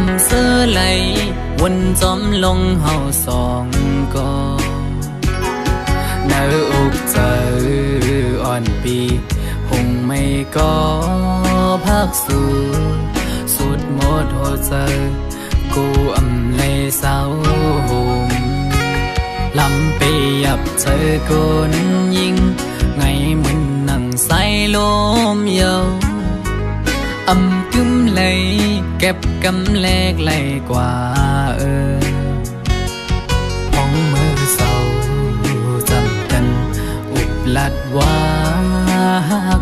ำเสื้อไหลวนจอมลงเฮาสองก็เนื้ออกเจออ่อนปีหงไม่ก็พักสู่สุดหมดหัวใจกูอำเลยเศร้าหมลำไปยับเธอคนยิงไงมึนนั่งใส่ลมเยาอำกึมเลยเก็บกำแลกไหลกว่าห้องมือเศร้าจำกันอุบลัดว่า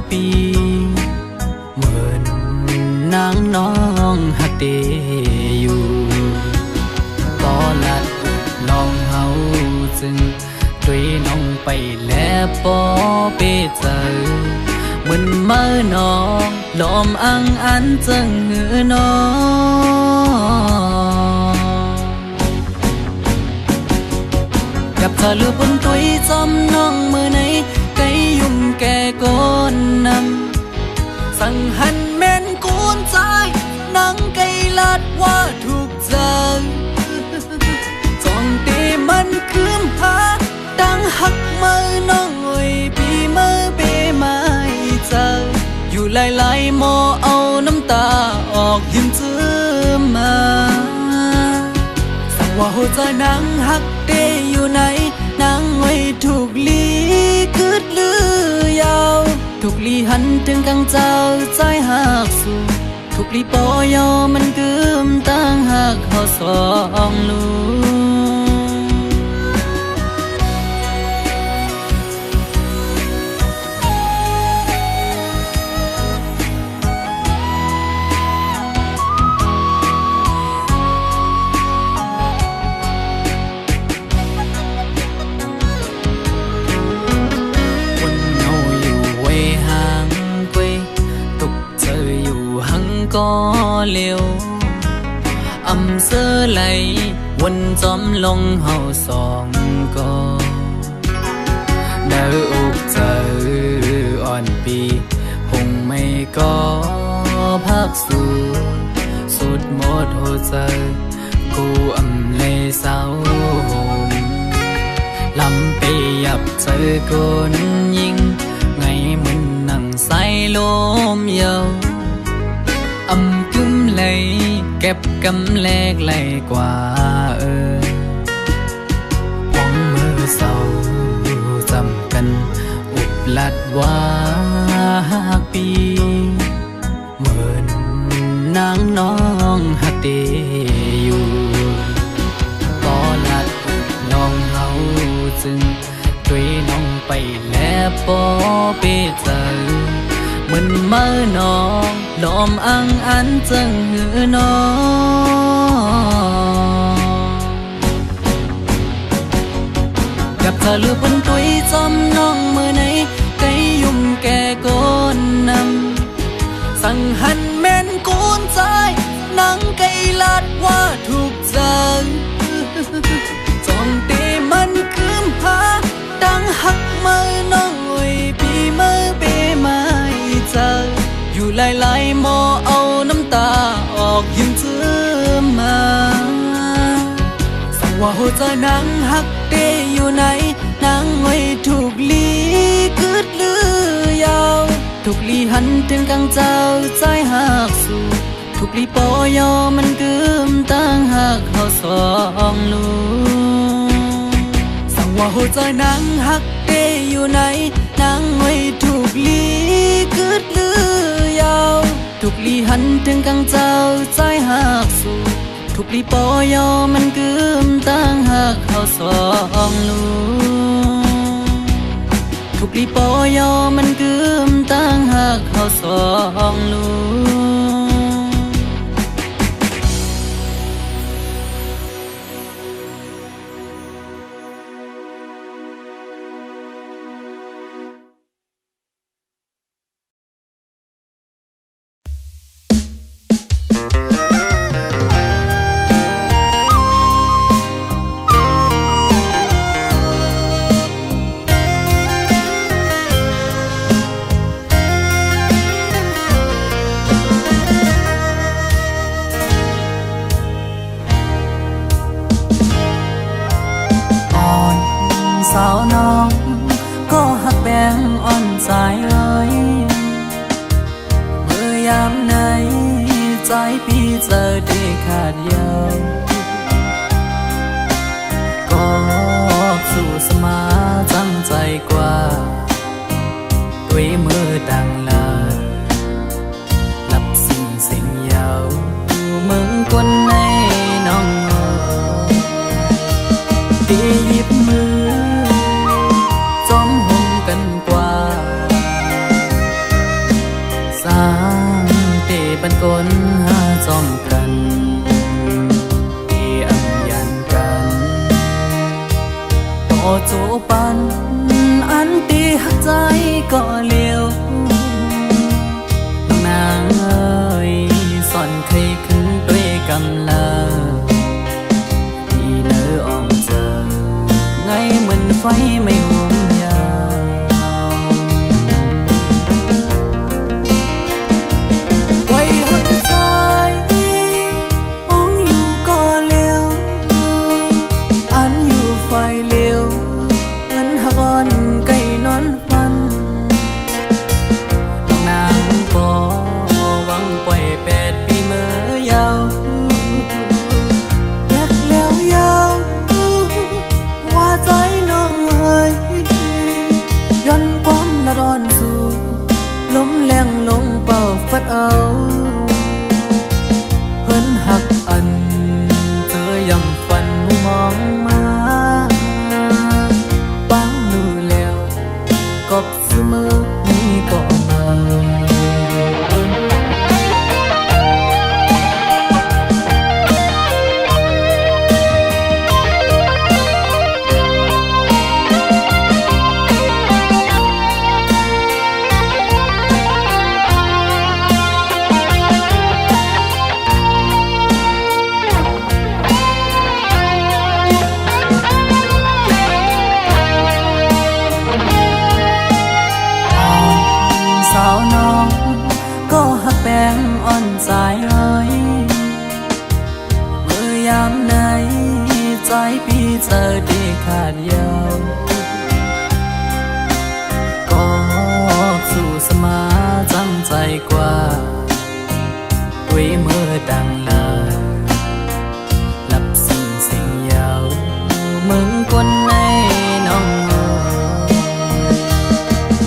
ปีเหมือนนางน้องหักเดอยู่ก็ลัดอุบลองเฮาจึงด้วยน้องไปแล้วปอเปเจอเหมือนเมื่อน้องลมอังอันจึงหือน้องกับเธอลือบนตัวจอมน้องมือไหนไกยุ่มแก่ก้นนำสั่งหันแม่นกูนใจนังไกลัดว่าถูกใจจองตีมันคืมหาดังหักมือน้องเอ้ยพี่มือเปไม่เจออยู่หลายๆโมเอาน้ำตาออกยิ้มเจือมาสั่งว่าหัวใจนางหักเดอยู่ไหนนางไว้ถูกลีคืดลือยาวถูกลีหันถึงกังเจ้าใจหักสู่ถูกลีปอยอมันกึมตั้งหักเขาสองลูก็เลี้ยวอำเสื้อไหลวนจอมลงเฮาสองก็เนื้ออกเจออ่อนปีหงไม่ก็พักสู่สุดหมดหัวใจกูอำเลยเศร้าหมลำไปยับเจอคนยิงไงมึนนั่งใส่ลมเยาอำกึมเลยเก็บกำแลกไหลกว่าห้องมือเศร้าจำกันอุบลัดว่าปีเหมือนนางน้องหักเดอยู่ก็ลัดอุบลองเฮาจึงด้วยน้องไปแล้วปอเปเจอเหมือนเมื่อน้องลมอังอันจึงหือน้องกับเธอลือบนตัวจอมน้องมือไหนไกยุ่มแก่ก้นนำสั่งหันแม่นกูนใจนังไกลัดว่าถูกใจจองตีมันคืมหาดังหักมือน้องเอ้ยพี่มือเปไม่เจออยู่หลายๆโมเอาน้ำตาออกยิ้มเจือมาสั่งว่าหัวใจนางหักเดอยู่ไหนนางไว้ถูกลีคืดลือยาวถูกลีหันถึงกังเจ้าใจหักสู่ถูกลีปอยอมันกึมตั้งหักเขาสองลูสั่งว่าหัวใจนางหักเดอยู่ไหนนางไว้ถูกลีคืดลือยาวถูกลีหันถึงกังเจ้าใจหักสู่ถูกลีปอยอมันกึมตั้งหักเขาสองลูถูกลีปอยอมันกึมตั้งหักเขาสองลู อได้ขาดยาวก็สู้สมาจำใจกว่าด้วยมือดังลาลับสิ่งยาวมึงคนในน้องตีหยิบมือจอมห่มกันกว่าสร้างเตบันกลหาจอมกันที่อังยันกันต่อโจปันอันตีหักใจก็เลี้ยวน้องนางเอ้ยสอนเคยขึ้นด้วยกำลาที่เนื้ออ่อมเจอไงเหมือนไฟไม่ห่มยาวไว้หัวใจมองอยู่ก็เลี้ยวอันอยู่ไฟเลี้ยวเหมือนหักอ่อนไก่นอนฟันน้องนางก็หวังปล่อย8 ปีเมื่อยาวอยากแล้วยาวว่าใจน้องเอ้ยย้อนความละร้อนสู่ลมแรงลงเป่าฟัดเอาเพิ่นหักอันเธอยังฝันมุมองมาปังมือแล้วกบเสมอนี้ก็มาสาวน้องก็หักแป้งอ่อนสายเอ้ยเมื่อยามไหนใจพี่เจอได้ขาดยาวก็สู้สมาจำใจกว่าด้วยมือดังลาลับสิ่งยาวมึงคนในน้อง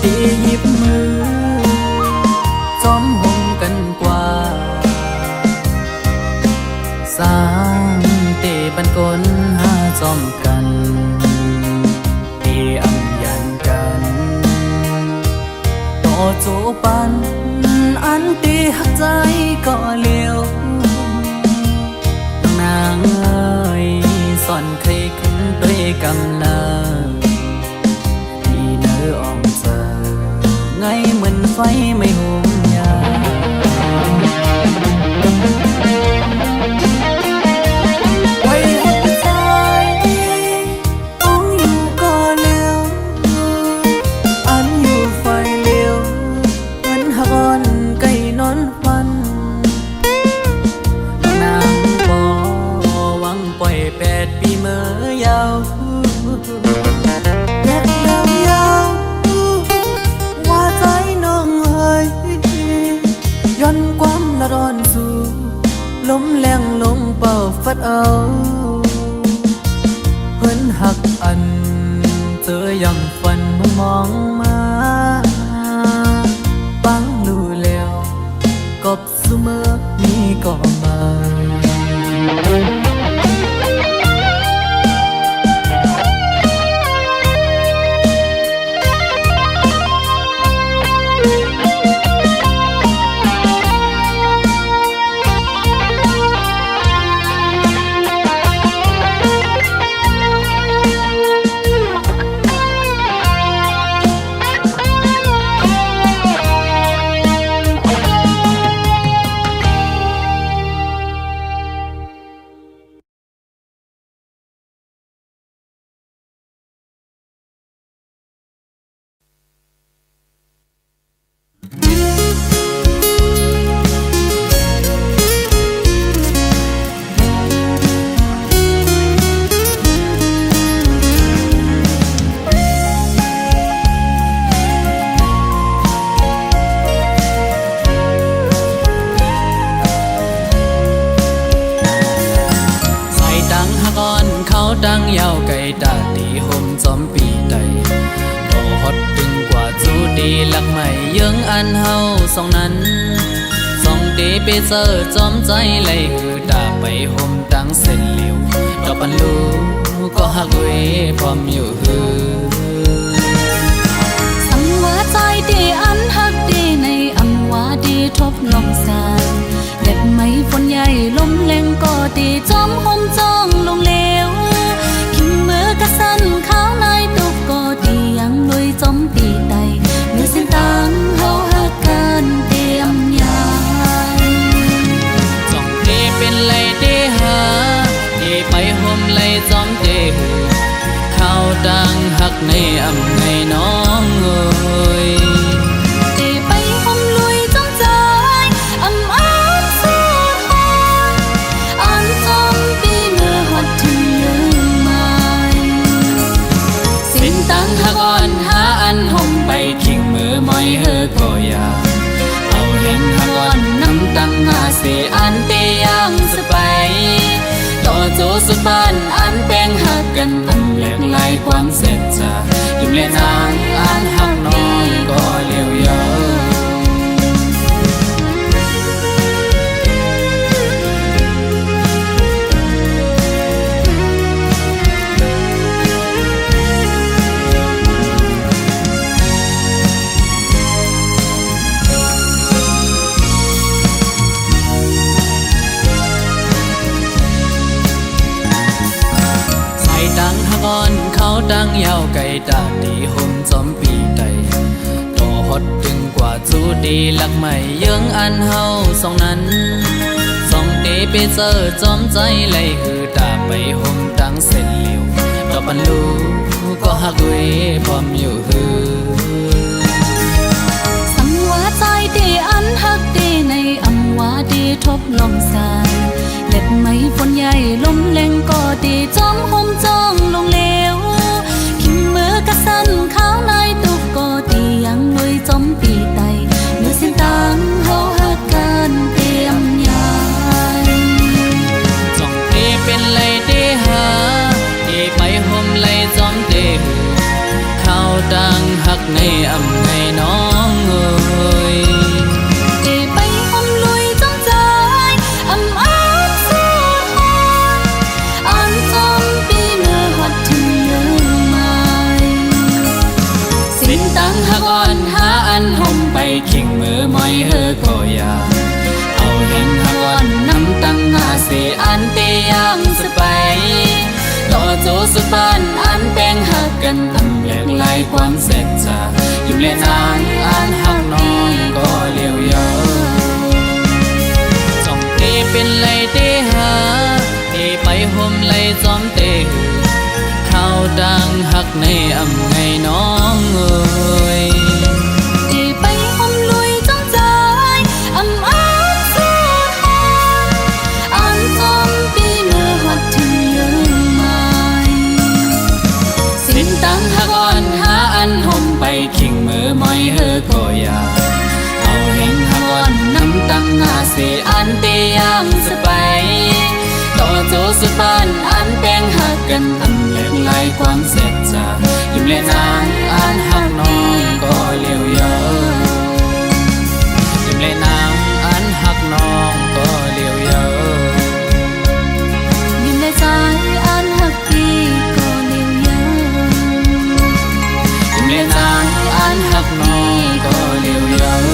ตีหยิบมือจอมห่มกันกว่าสร้างเตบันกลหาจอมกันที่อังยันกันต่อโจปันอันตีหักใจก็เลี้ยวน้องนางเอ้ยสอนเคยขึ้นด้วยกำลาที่เนื้ออ่อมเจอไงเหมือนไฟไม่ห่มยาวไว้หัวใจมองอยู่ก็เลี้ยวอันอยู่ไฟเลี้ยวเหมือนหักอ่อนไก่นอนฟันนางบ่หวังปล่อย8 ปีเมื่อยาวอยากแล้วยาวว่าใจน้องเอ้ยย้อนความละร้อนสู่ลมแรงลงเป่าฟัดเอาเพิ่นหักอันเธอยังฝันมุมมองมาปังรู้แล้วกบเสมอนี้ก็มา ยาวไกลตาตีห่มจอมปีใดบ่ฮอดตึงกว่าจูดีหลักใหม่เยิงอันเฮาสองนั้นสองตีไปเจอจอมใจไหลหือตาไปห่มตั้งเส้นเหลียวดอกปันลูก็หักเวพร้อมอยู่หือสังว่าใจดีอันหักดีในอังว่าดีทบลองสานเด็ดไม้ฝนใหญ่ลมแรงก็ดีจอมห่มจ้องลงเลวขิงมือกระสันข้าวในตุกก็ดียังลุยจอมปีใดเมื่อเส้นตังเฮาหักกันเตรียมยายจ้องเตเป็นไรเดหาเอไปห่มไรจอมเตหือข้าวดังหักในอำในน้องเอ้ยไปห่มลุยจ้องใจอำอ้างสู้ทนอันจอมปีเมื่อหดถึงเลืมไม่สิ้นตังหักอ่อนหาอันห่มไปขิงมือมอยเฮอก็อยาเอาเห็นหักอ่อนน้ำตังหาเสอันเตยังสไปต่อโจสุดบ้านอันแป้งหักกันอันแหลกลายความเสร็จจะยุ่มเล่นนางอันหักน้องก็เลี้ยวยาวดังหักอ่อนเขาดังยาวไกลตาดีห่มจอมปีใดต่อฮอดถึงกว่าจูดีหลักใหม่เยิงอันเฮาสองนั้นสองเตไปเจอจอมใจไหลหือตาไปห่มตั้งเส้นเหลียวดอกปันลูก็หักเวพร้อมอยู่หือสังว่าใจดีอันหักดีในอังว่าดีทบลมสานเล็ดไม้ฝนใหญ่ลมแรงก็ดีจอมห่มจ้องลงเลวขิงมือกระสันข้าวในตุกก็ดียังลุยจอมปีใดเมื่อเส้นตังเฮาหักกันเตรียมยายจ้องเตเป็นไรเดหาเอไปห่มไรจอมเตหือข้าวดังหักในอำในน้องเอ้ยไปห่มลุยจ้องใจอำอ้างสู้ทนอันจอมปีเมื่อหดถึงเลืมไม่สิ้นตังหักอ่อนหาอันห่มไปขิงมือมอยเฮอก็อยาเอาเห็นหักอ่อนน้ำตังหาเสอันเตยังสไปต่อโจสุดบ้านอันแป้งหักกันอันแหลกลายความเสร็จจะยุ่มเล่นนางอันหักน้องก็เลี้ยวยาวจ้องเตเป็นไรเตหาเอไปห่มไรจอมเตหือข้าวดังหักในอำในน้องเอ้ยไปห่มลุยจ้องใจอำอ้างสู้ทนอันจอมปีเมื่อหดถึงลืมไม่สิ้นตังหักอ่อนหาอันห่มไปขิงมือมอยเฮอก็อยาเอาเห็นหักอ่อนน้ำตังหาเสอันเตยังสไปต่อโจสุดบ้านอันแป้งหักกันอันแหลกลายความเสร็จจะยุ่มเล่นนางอันหักน้องก็เลี้ยวยาวยุ่มเล่นนางอันหักน้องก็เลี้ยวยาวอยู่ในใจอันหักดีก็เลี้ยวยาวยุ่มเล่นนางอันหักน้องก็เลี้ยวยาว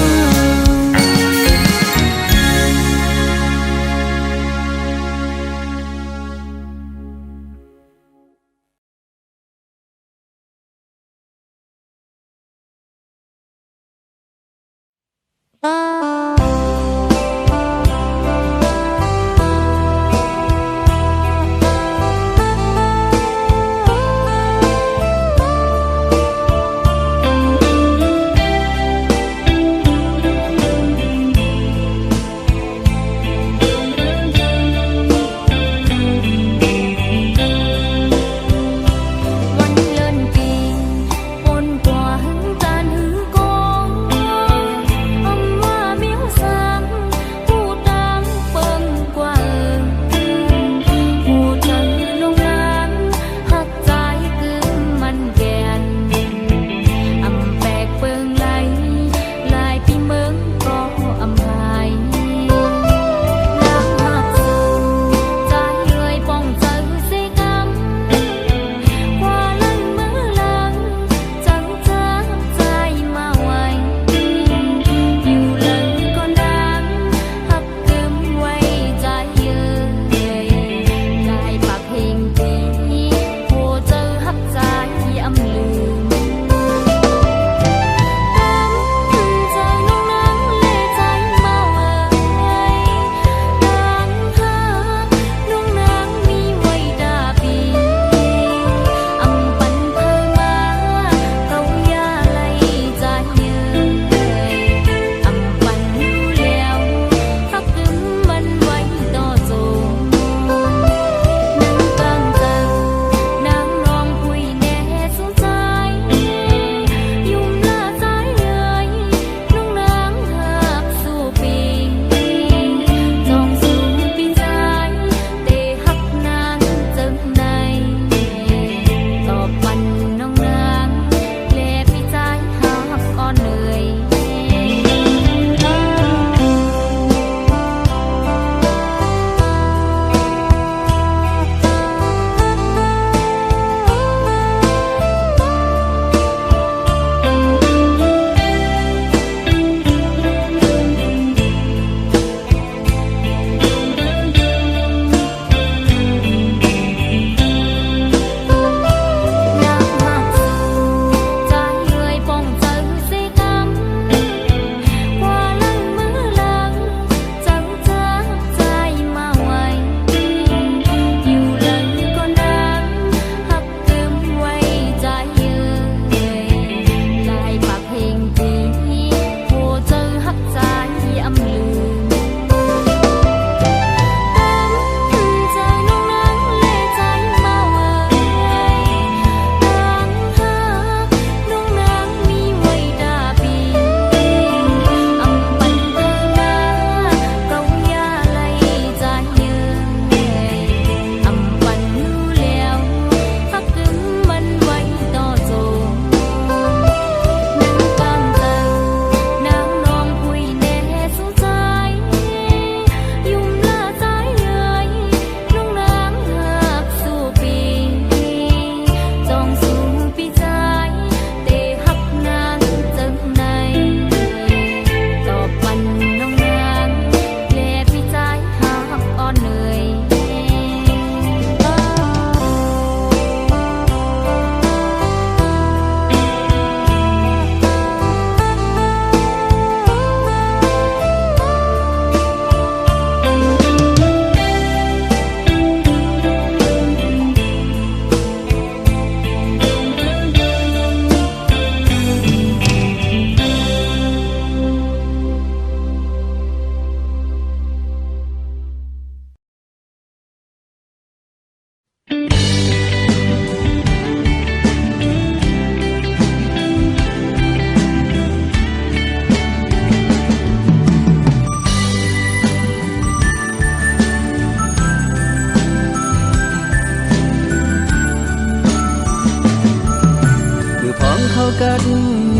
กัน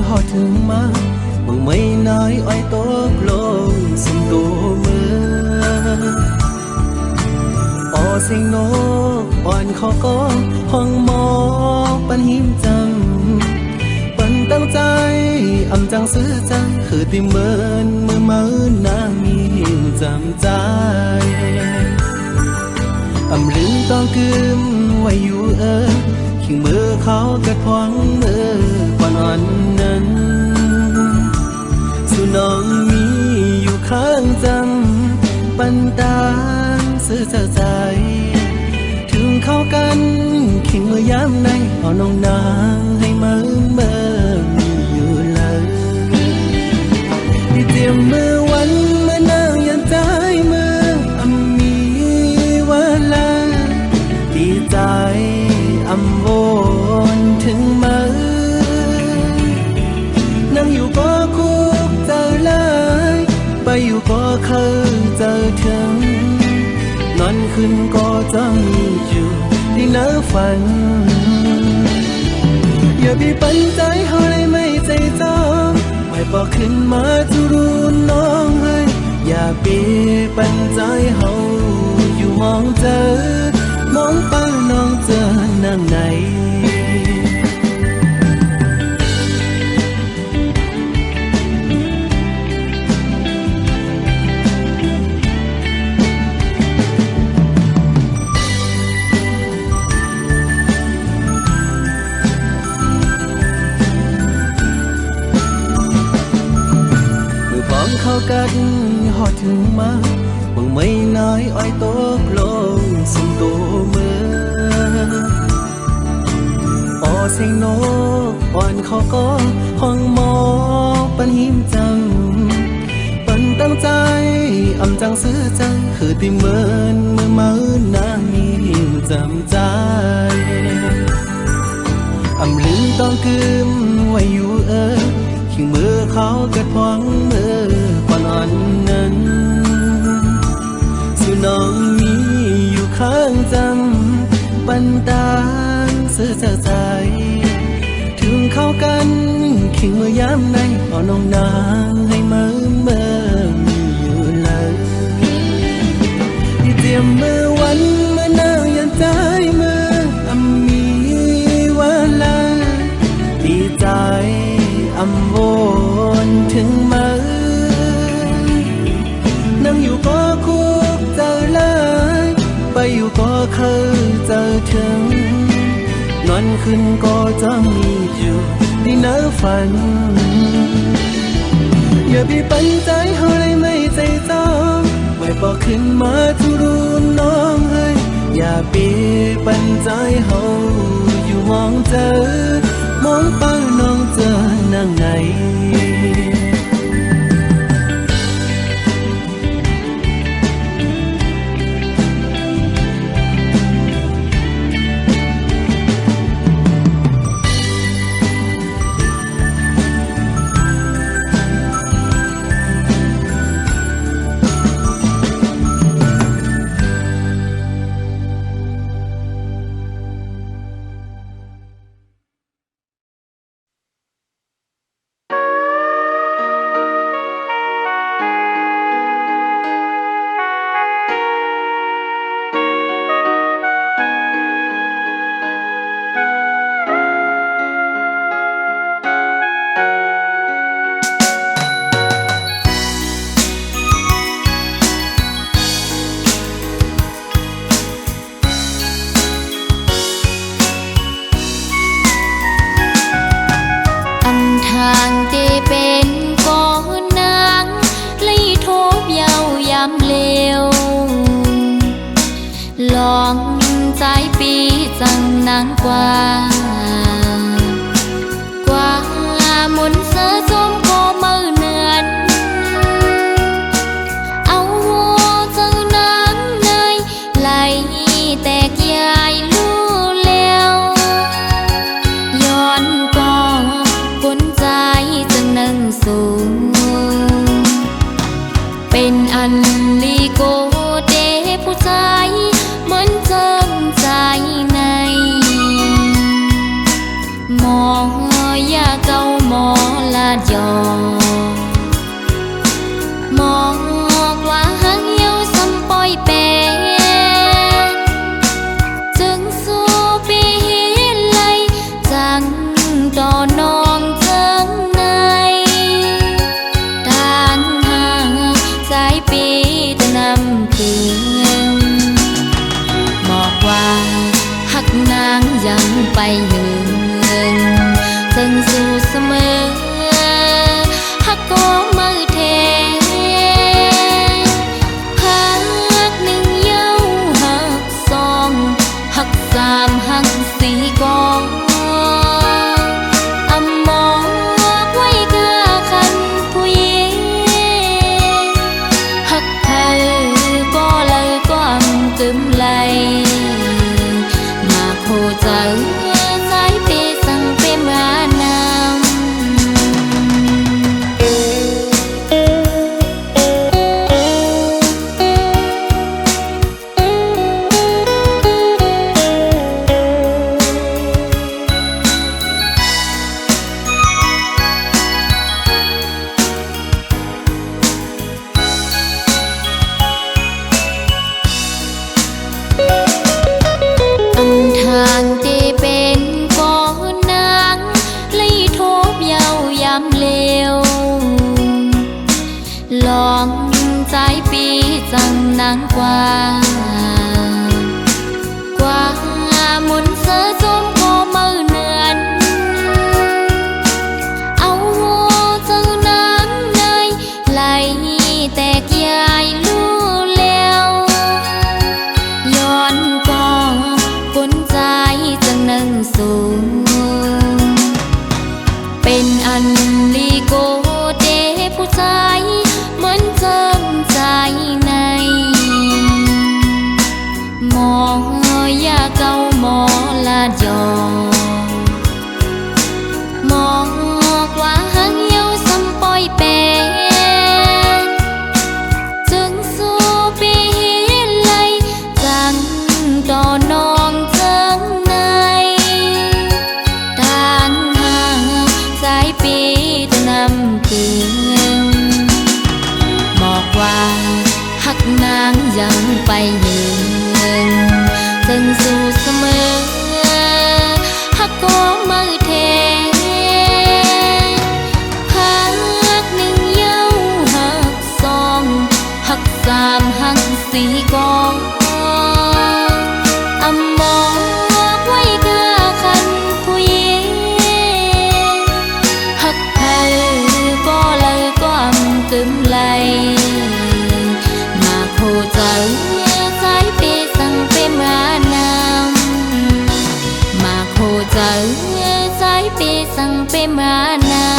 หอดถึงมามึงไม่น้อยอ้อยตกลงสิงตัวมือออเสียงนกอ่อนขอก็ห้องหมอปันหิมจำปันตั้งใจอำจังซื้อจังคือติเมินมือมือนางมีหิวจำใจอำลืมต้องกึมไว้อยู่ขิงมือเขากระพวงมือก่อนอ่อนนั้นสู่น้องมีอยู่ข้างจำปันตางซื้อใจถึงเข้ากันขิงมือย้ำในเอาน้องนางให้มือมีอยู่เลยที่เตรียมมือวันเมื่อนางยันใจมือมีเวลาดีใจอำวนถึงมือนั่งอยู่ก็คุกเจอเลยไปอยู่ก็เคยเจอถึงนอนขึ้นก็จ้องอยู่ที่เนื้อฝันอย่าไปปันใจเขาเลยไม่ใจจ้องไม่บอกขึ้นมาจะรู้น้องให้อย่าไปปันใจเขาอยู่มองเจอมองเป้าน้องเจอนั่งไหนเข้ากันหอดถึงมามึงไม่น้อยอ้อยตกลงสิงตัวมือออเสียงนกอ่อนขอก็ห้องหมอปันหิมจำปันตั้งใจอำจังซื้อจังคือติเมินมือมือนางมีหิวจำใจอำลืมต้องกึมไว้อยู่ขิงมือเขากระพวงมือก่อนอ่อนนั้นสู่น้องมีอยู่ข้างจำปันตางซื้อใจถึงเข้ากันขิงมือย้ำในเอาน้องนางให้มือมีอยู่เลยที่เตรียมมือวันเมื่อนางยันใจมือมีเวลาดีใจอำวนถึงมือนั่งอยู่ก็คุกเจอเลยไปอยู่ก็เคยเจอถึงนอนขึ้นก็จะมีอยู่ที่เนื้อฝันอย่าไปปันใจเขาเลยไม่ใจจ้องไม่บอกขึ้นมาจะรู้น้องให้อย่าไปปันใจเขาอยู่มองเจอมองเป้าน้องเจอนั่งไหนลองใจปีจังนานกว่ามุนเสือจมก็มือเนือนเอาหัวเจ้านางในไหลแตกยายลู่แล้วย้อนก็กุนใจจึงนั่งสูงเป็นอันลีโกเดผู้ใจเหมือนเจิมใจใน qua muốn sơ chôm có mơ nườn áo hô chân nắng nơi lại tẹt dài lưu leoย้อนก็ฝนใจจะนั่งสูงเป็นอันลีโกเดผู้ชายเหมือนเจิมใจในมอยาเก่ามอลาดยอมอกว่าหังเยาสัมปอยเป็นจึงสู้ปีไลจังต่อนองเจิงในทางห่างสายปีจะนำคืนบอกว่าหักนางยังไปยืนจึงสู้เสมอหักก็มือเทหักหนึ่งเย้าหักสองหักสามหักสี่ก็อำบอกไว้กาคันผู้หญิงหักเธอก็เลยก็อำกึมไหลมาโคใจสายปีสั่งเป็นมานำมาโคใจสายปีสั่งเป็นมานำ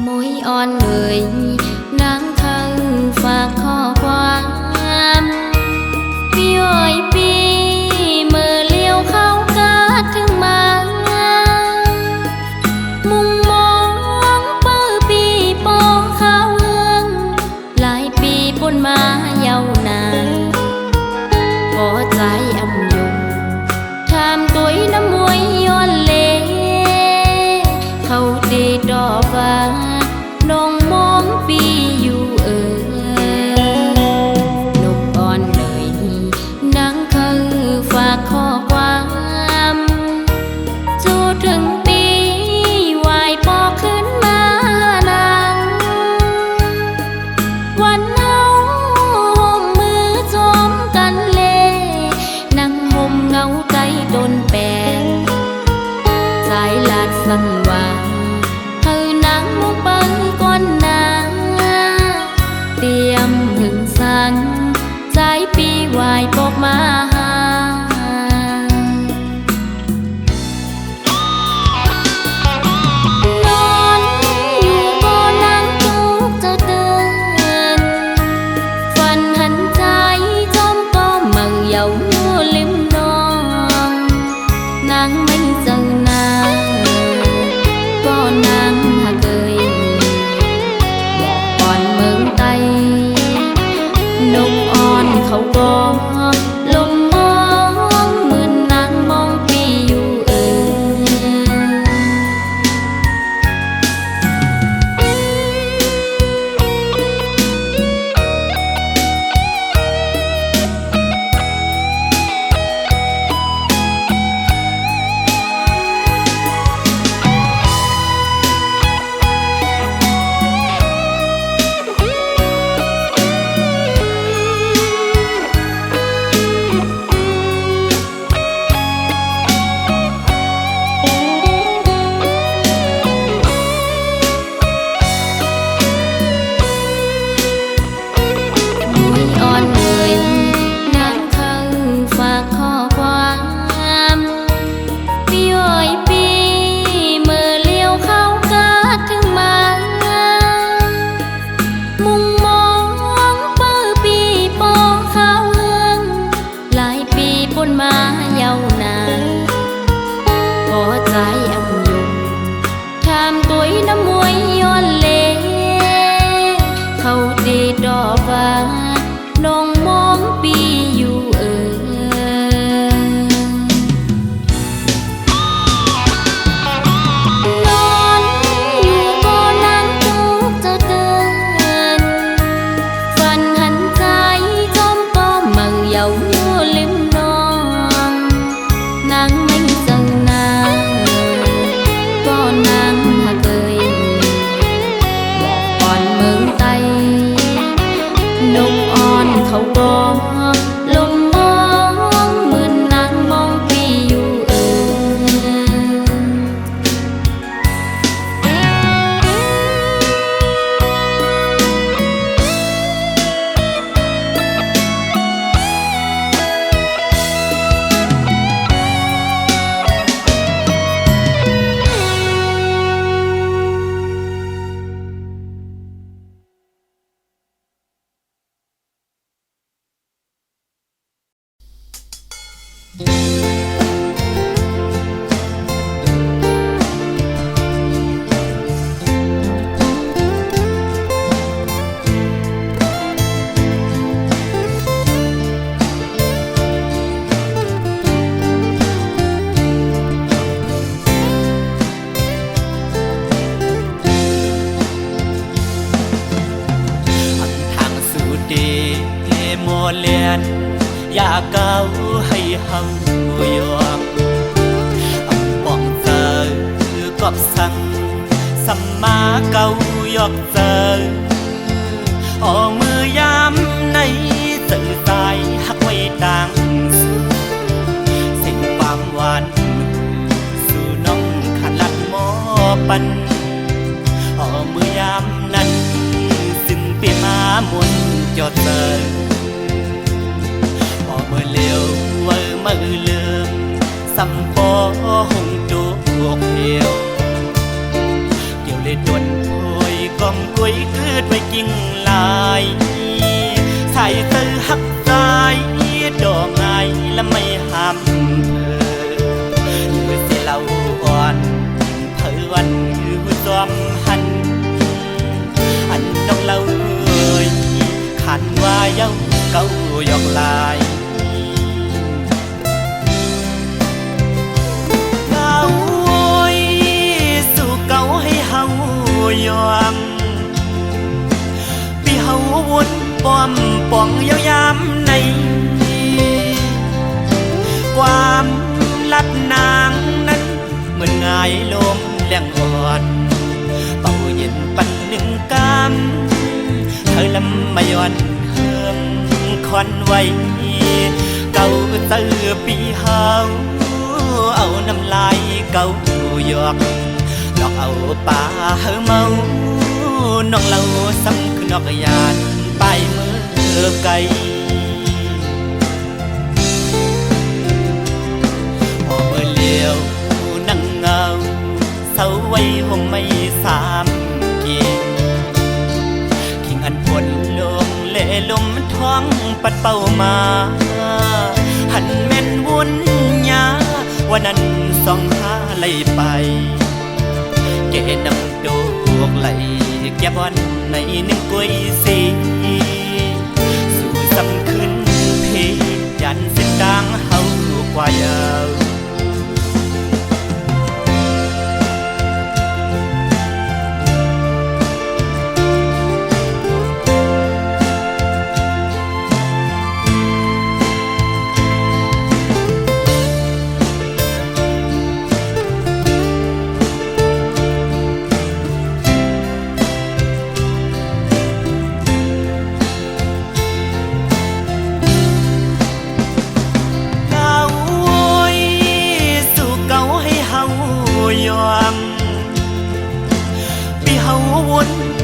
มวยอ่อนเลยนางข้างฝากข้อความพี่อ้อยปีเมื่อเลี้ยวเข้ากาดถึงมามุงมองเปิดปีปองข้าวเฮืองหลายปีปนมาเยาวนานพอใจอำยงทำตัวน้ำมวยย้อนเลเขาดีดอกว่าน้องมองปีอยู่นกอ่อนเลยนางคือฝากข้อความจูถึงปีวายปอขึ้นมานางวันเฮาห่มมือจอมกันเลนั่งห่มเงาใจตนแปลงสายลาดสั่นว่าเธอนางมุงไปก่อนนาเตรียมหึงสังใจปีวายปกมาหานอนอยู่บ่นั่งทุกเจ้าเตือนฝันหันใจจอมก็มั่งเยาอยู่ริมนองนางไม่เจอนางก็นางหาเกยบอกก่อนเมืองไตนกอ่อนเขาก็ลง เขาดีดอกว่าน้องมองปีอยู่นอนอยู่บ่นั่งทุกเจ้าเดินฝันหันใจจอมก็มังเยาอยู่ริมนองนางไม่จังนาก็นางหาเคยบอกก่อนเมืองไตนกอ่อนเขาก็ลมมองเหมือนนางมองปีอยู่เลียนอยากเก้าให้เฮายอมอำป้องเจอกอบสั่งสัมมาเก้ายอกเจออมือยามในสื่อสายหักไว้ต่างสิ่งความหวานสู่น้องขันลัดหมอปันมือยามนั้นซึ่งปีมามุนจอดเจอเมื่อเลี้ยวเมื่อลืมสัมปอหงจูกเหี่ยวเกี่ยวเลยดวนโอยกองกุ้ยคืดไว้กิ่งลายใส่ตื้อหักใจดอกไงและไม่ห้ามเพื่อสิเล่าอ่อนเผยวันคือจอมหันอันน้องเล่าขันว่าเย้าเก้ายอกลายยอมปีเฮาวนป้อมป่องยาวยามในความลัดนางนั้นเหมือนง่ายลมแรงอ่อนเป่าเย็นปันหนึ่งกำเธอลำมาย้อนเฮิมควันไว้เก่าเตือปีเฮาเอาน้ำลายเก่าหยอกดอกเอาป่าเฮาเมาน้องเล่าซ้ำคือนอกยานไปเมื่อไกลพอเมื่อเลี้ยวนั่งเงาเศร้าไว้ห่มไม่สามกิ่งกิ่งอันพลลงเล่ลมท้องปัดเป่ามาหันแม่นวุ่นยาวันนั้นส่องหาไล่ไปเกนำดอกไหลแก้บอนในหนึ่งกุ้ยสีสู่สำคืนเพยันเส้นดังเฮากว่ายาว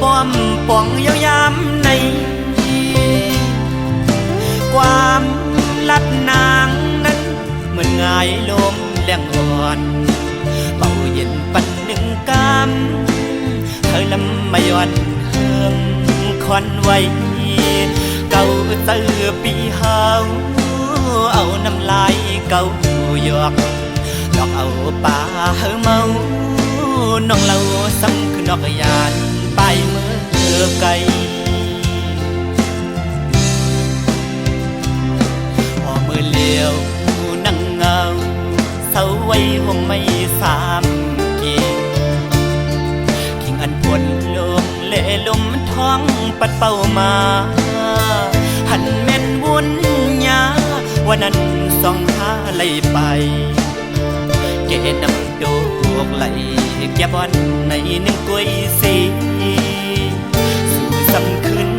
ป้อมป่องยาวยามในความลัดนางนั้นเหมือนง่ายลมแรงอ่อนเป่าเย็นปันหนึ่งกำเธอลำมาย้อนเฮิมควันไว้เก่าเตือปีเฮาเอาน้ำลายเก่าหยอกดอกเอาป่าเฮาเมาน้องเล่าซ้ำคือนอกยานไปเมื่อไกล มาหันแม่นวุ่นยาวันนั้นส่องหาไหลไปเกนำโดกไหลแกบอนในหนึ่งกวยสีสู่สำคืน